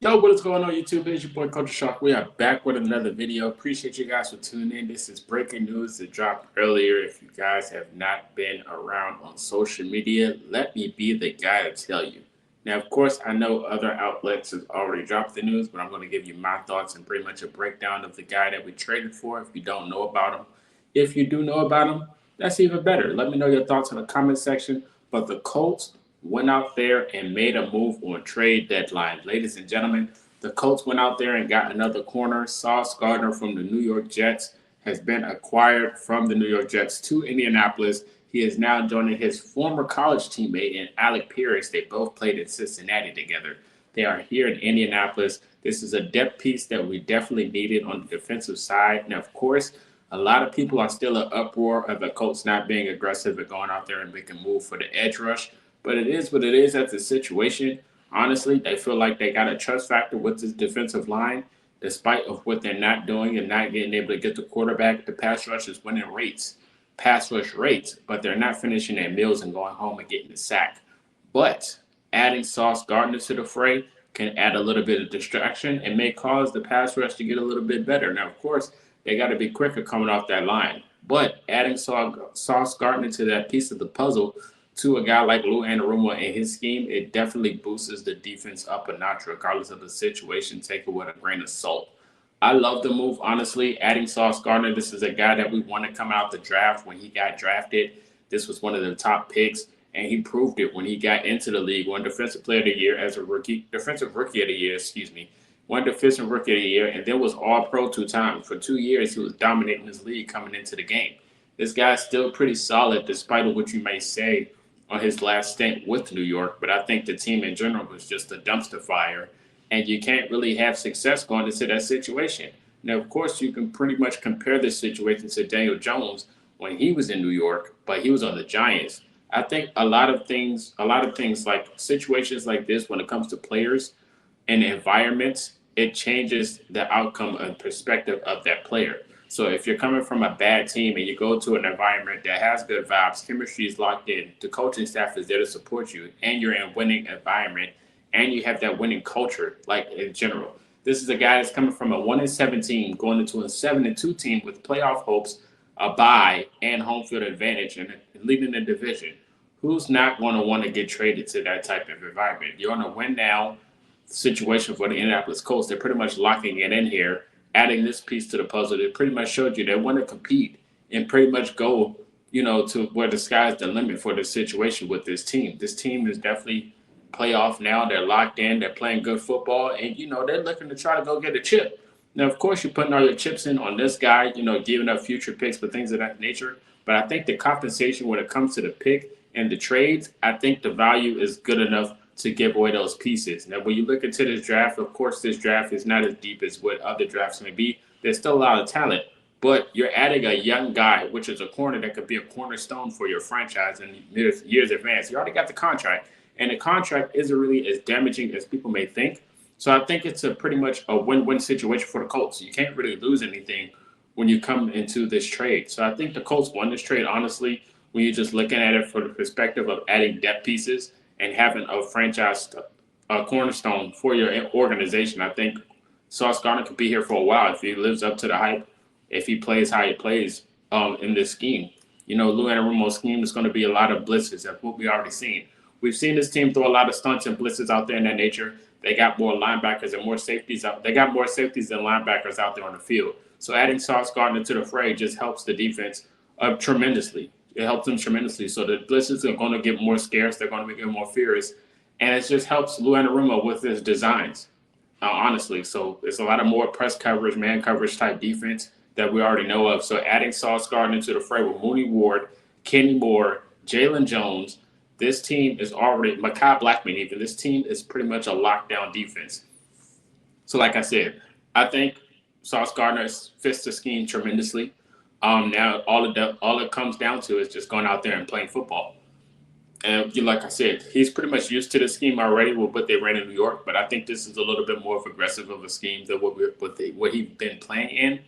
Yo, what is going on YouTube? It's your boy Culture Shock. We are back with another video. Appreciate you guys for tuning in. This is breaking news that dropped earlier. If you guys have not been around on social media, let me be the guy to tell you. Now, of course, I know other outlets have already dropped the news, but I'm going to give you my thoughts and pretty much a breakdown of the guy that we traded for if you don't know about him. If you do know about him, that's even better. Let me know your thoughts in the comment section. But the Colts went out there and made a move on trade deadline. Ladies and gentlemen, the Colts went out there and got another corner. Sauce Gardner from the New York Jets has been acquired from the New York Jets to Indianapolis. He is now joining his former college teammate in Alec Pierce. They both played in Cincinnati together. They are here in Indianapolis. This is a depth piece that we definitely needed on the defensive side. Now, of course, a lot of people are still in uproar of the Colts not being aggressive and going out there and making a move for the edge rush. But it is what it is at the situation. Honestly, they feel like they got a trust factor with this defensive line, despite of what they're not doing and not getting able to get the quarterback. The pass rush is winning pass rush rates, but they're not finishing their meals and going home and getting the sack. But adding Sauce Gardner to the fray can add a little bit of distraction and may cause the pass rush to get a little bit better. Now, of course, they got to be quicker coming off that line. But adding Sauce Gardner to that piece of the puzzle to a guy like Lou Anarumo and his scheme, it definitely boosts the defense up a notch, regardless of the situation. Take it with a grain of salt. I love the move, honestly. Adding Sauce Gardner, this is a guy that we want to come out the draft when he got drafted. This was one of the top picks, and he proved it when he got into the league. Won Defensive Player of the Year as a rookie, Defensive Rookie of the Year, Won Defensive Rookie of the Year, and then was All-Pro 2 times. For 2 years, he was dominating his league coming into the game. This guy's still pretty solid, despite of what you may say on his last stint with New York, but I think the team in general was just a dumpster fire, and you can't really have success going into that situation. Now, of course, you can pretty much compare this situation to Daniel Jones when he was in New York, but he was on the Giants. I think a lot of things like situations like this, when it comes to players and environments, it changes the outcome and perspective of that player. So if you're coming from a bad team and you go to an environment that has good vibes, chemistry is locked in, the coaching staff is there to support you, and you're in a winning environment, and you have that winning culture, like in general. This is a guy that's coming from a 1-17, going into a 7-2 team with playoff hopes, a bye, and home field advantage, and leading the division. Who's not going to want to get traded to that type of environment? You're on a win now situation for the Indianapolis Colts. They're pretty much locking it in here. Adding this piece to the puzzle, they pretty much showed you they want to compete and pretty much go, to where the sky's the limit for the situation with this team. This team is definitely playoff now. They're locked in. They're playing good football, and they're looking to try to go get a chip. Now, of course, you're putting all your chips in on this guy, giving up future picks for things of that nature. But I think the compensation when it comes to the pick and the trades, I think the value is good enough to give away those pieces. Now, when you look into this draft, of course, this draft is not as deep as what other drafts may be. There's still a lot of talent, but you're adding a young guy, which is a corner that could be a cornerstone for your franchise in years advance. You already got the contract, and the contract isn't really as damaging as people may think. So I think it's a pretty much a win-win situation for the Colts. You can't really lose anything when you come into this trade. So I think the Colts won this trade, honestly, when you're just looking at it from the perspective of adding depth pieces and having a franchise cornerstone for your organization. I think Sauce Gardner could be here for a while if he lives up to the hype, if he plays how he plays in this scheme. Lou Anarumo's scheme is going to be a lot of blitzes. That's what we already seen. We've seen this team throw a lot of stunts and blitzes out there in that nature. They got more linebackers and more safeties out. They got more safeties than linebackers out there on the field. So adding Sauce Gardner to the fray just helps the defense tremendously. It helps them tremendously. So the blitzes are going to get more scarce. They're going to get more furious. And it just helps Lou Anarumo with his designs, honestly. So it's a lot of more press coverage, man coverage type defense that we already know of. So adding Sauce Gardner to the fray with Mooney Ward, Kenny Moore, Jalen Jones, this team is already, Mekhi Blackman even, this team is pretty much a lockdown defense. So like I said, I think Sauce Gardner fits the scheme tremendously. Now all it comes down to is just going out there and playing football. And like I said, he's pretty much used to the scheme already with what they ran in New York. But I think this is a little bit more aggressive of a scheme than what he's been playing in.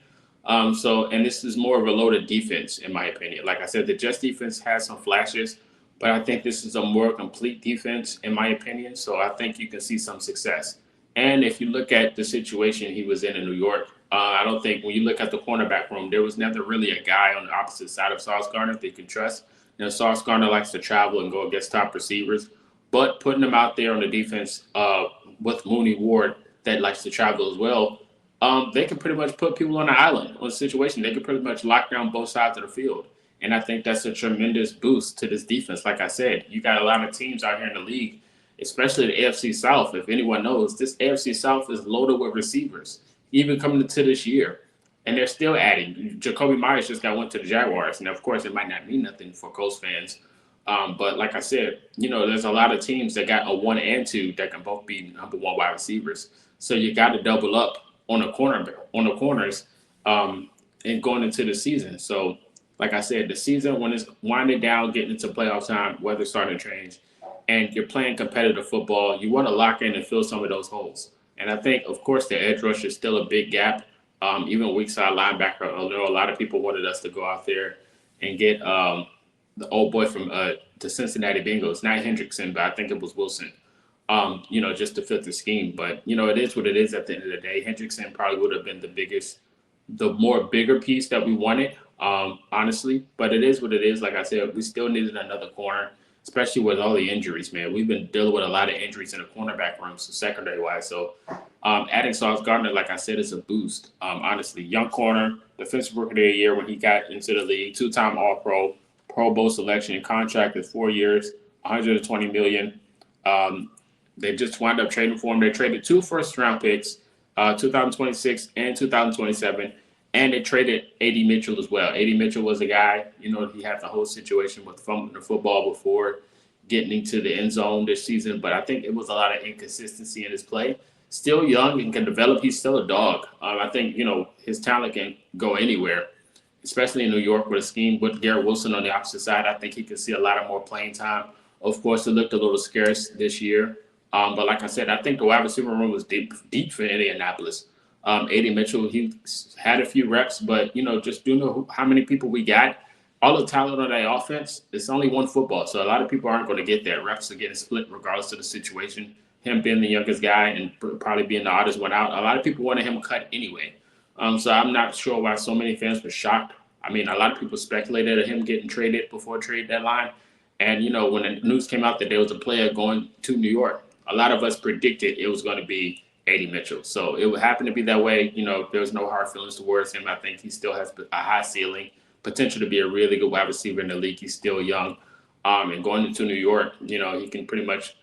And this is more of a loaded defense, in my opinion. Like I said, the Jets defense has some flashes, but I think this is a more complete defense, in my opinion. So I think you can see some success. And if you look at the situation he was in New York, I don't think when you look at the cornerback room, there was never really a guy on the opposite side of Sauce Gardner that you can trust. Sauce Gardner likes to travel and go against top receivers, but putting him out there on the defense with Mooney Ward that likes to travel as well, they can pretty much put people on the island on a situation. They can pretty much lock down both sides of the field. And I think that's a tremendous boost to this defense. Like I said, you got a lot of teams out here in the league, especially the AFC South. If anyone knows, this AFC South is loaded with receivers, even coming into this year. And they're still adding. Jacoby Myers just went to the Jaguars. And, of course, it might not mean nothing for Colts fans. But like I said, there's a lot of teams that got a 1 and 2 that can both be number 1 wide receivers. So you got to double up on the corners and going into the season. So, like I said, the season, when it's winding down, getting into playoff time, weather's starting to change, and you're playing competitive football, you want to lock in and fill some of those holes. And I think, of course, the edge rush is still a big gap. Even weak side linebacker, I know a lot of people wanted us to go out there and get the old boy from the Cincinnati Bengals, not Hendrickson, but I think it was Wilson, just to fit the scheme. But, it is what it is at the end of the day. Hendrickson probably would have been the more bigger piece that we wanted, honestly. But it is what it is. Like I said, we still needed another corner, especially with all the injuries, man. We've been dealing with a lot of injuries in the cornerback room, so secondary-wise. So adding Sauce Gardner, like I said, is a boost. Honestly, young corner, defensive rookie of the year when he got into the league, 2-time All-Pro, Pro Bowl selection, contract is 4 years, $120 million. They just wound up trading for him. They traded 2 first-round picks, 2026 and 2027, and they traded A.D. Mitchell as well. A.D. Mitchell was a guy, he had the whole situation with fumbling the football before getting into the end zone this season, but I think it was a lot of inconsistency in his play. Still young and can develop. He's still a dog. I think, his talent can go anywhere, especially in New York with a scheme with Garrett Wilson on the opposite side. I think he could see a lot of more playing time. Of course, it looked a little scarce this year. But like I said, I think the wide receiver room was deep for Indianapolis. A.D. Mitchell, he had a few reps, but, just how many people we got. All the talent on that offense, it's only one football. So a lot of people aren't going to get that. Reps are getting split regardless of the situation. Him being the youngest guy and probably being the oddest one out, a lot of people wanted him cut anyway. So I'm not sure why so many fans were shocked. I mean, a lot of people speculated of him getting traded before trade deadline. And, when the news came out that there was a player going to New York, a lot of us predicted it was going to be A.D. Mitchell. So it would happen to be that way. There was no hard feelings towards him. I think he still has a high ceiling, potential to be a really good wide receiver in the league. He's still young. And going into New York, he can pretty much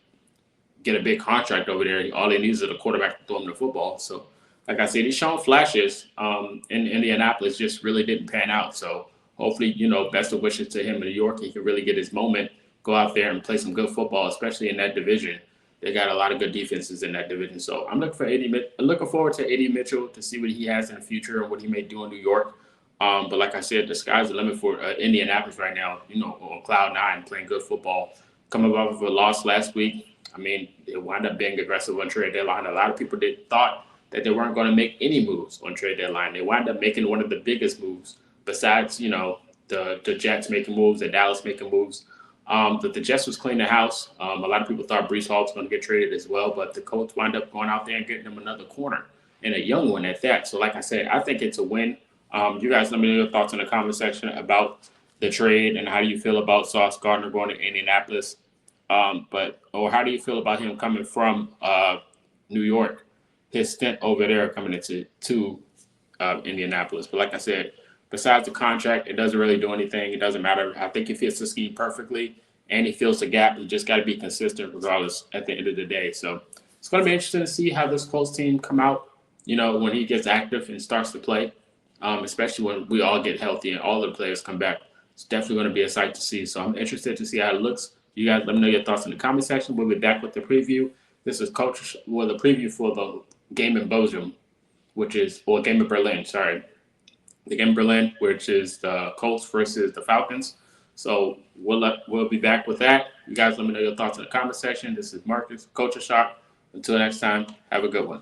get a big contract over there. All he needs is a quarterback to throw him the football. So, like I said, he's shown flashes in Indianapolis, just really didn't pan out. So hopefully, best of wishes to him in New York. He can really get his moment, go out there and play some good football, especially in that division. They got a lot of good defenses in that division. So I'm looking forward to A.D. Mitchell to see what he has in the future and what he may do in New York. But like I said, the sky's the limit for Indianapolis right now, on cloud 9, playing good football. Coming off of a loss last week, I mean, it wound up being aggressive on trade deadline. A lot of people thought that they weren't going to make any moves on trade deadline. They wound up making one of the biggest moves besides, the Jets making moves, the Dallas making moves. The Jets was cleaning the house. A lot of people thought Breece Hall was going to get traded as well, but the Colts wound up going out there and getting them another corner, and a young one at that. So like I said, I think it's a win. You guys let me know your thoughts in the comment section about the trade and how do you feel about Sauce Gardner going to Indianapolis. Or how do you feel about him coming from New York, his stint over there coming into Indianapolis. But like I said, besides the contract, it doesn't really do anything. It doesn't matter. I think he fits the scheme perfectly, and he fills the gap. You just got to be consistent regardless at the end of the day. So it's going to be interesting to see how this Colts team come out, when he gets active and starts to play, especially when we all get healthy and all the players come back. It's definitely going to be a sight to see. So I'm interested to see how it looks. You guys let me know your thoughts in the comment section. We'll be back with the preview. This is the preview for the game in Belgium, game in Berlin, sorry. The game in Berlin, which is the Colts versus the Falcons. So we'll be back with that. You guys let me know your thoughts in the comment section. This is Marcus, Culture Shock. Until next time, have a good one.